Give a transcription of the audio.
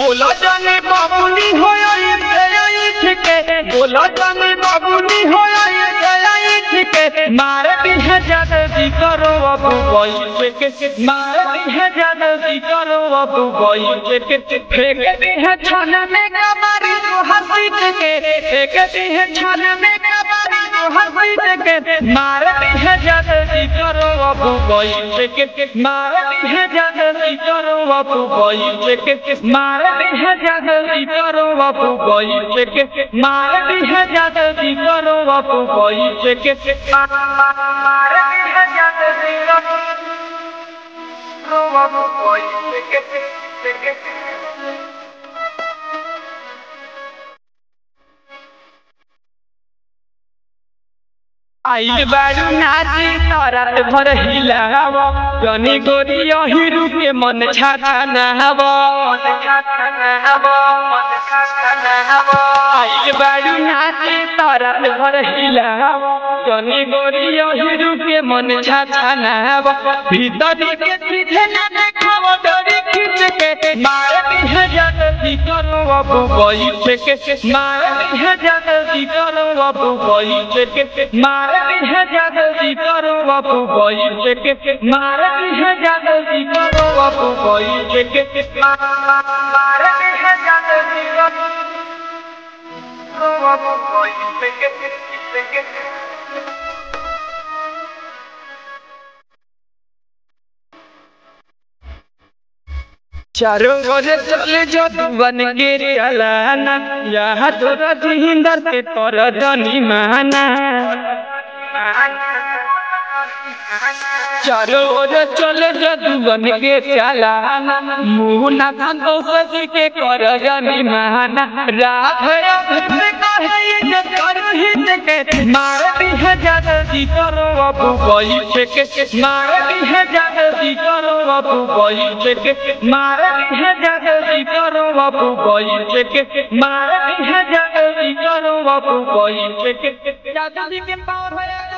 बोलो जाने बाबूनी होया ये दयाई ठिके बोलो जाने बाबूनी होया ये दयाई ठिके मारे भी है जल्दी करो अब कोई के मारे भी है जल्दी करो अब कोई के फेंक दी है छाना में कबारी तो हंसी के फेंक दी है छाना में कबारी तो हंसी के मारे भी है जल्दी करो अब कोई के मारे भी है जल्दी करो अब कोई के मारे है जल्दी करो बापू कोई के मारे भी है जल्दी करो बापू कोई के मारे भी है जल्दी करो बापू कोई के आई बारू नाची रात भर हिलाव जनी गोरिया हिरू के मन छाता नहब आई बारू नाची रात भर हिलाव जनी गोरिया हिरू के मन छाता नहब भीतर के सीधे न देखाव डरी खींच के मारे भी है जल्दी करो बाबू कोई के मारे भी है जल्दी करो बाबू कोई के मारे भी है जल्दी करो बापू कोई के मारे भी है जल्दी करो बापू कोई के मारे भी है जल्दी करो बापू कोई के चारों ओर चले जो बन गिरी अलाना यहाँ तोरा जिंदर के तोरा जानी माना चारों ओर चले जो बन के चला मुँह ना खानो सजी के कर जानी माना रात है मारे भी है जल्दी करो बाबू कोई के मारे भी है जल्दी करो बाबू कोई के मारे भी है जल्दी करो बाबू कोई के मारे भी है जल्दी करो बाबू कोई के जल्दी के पावर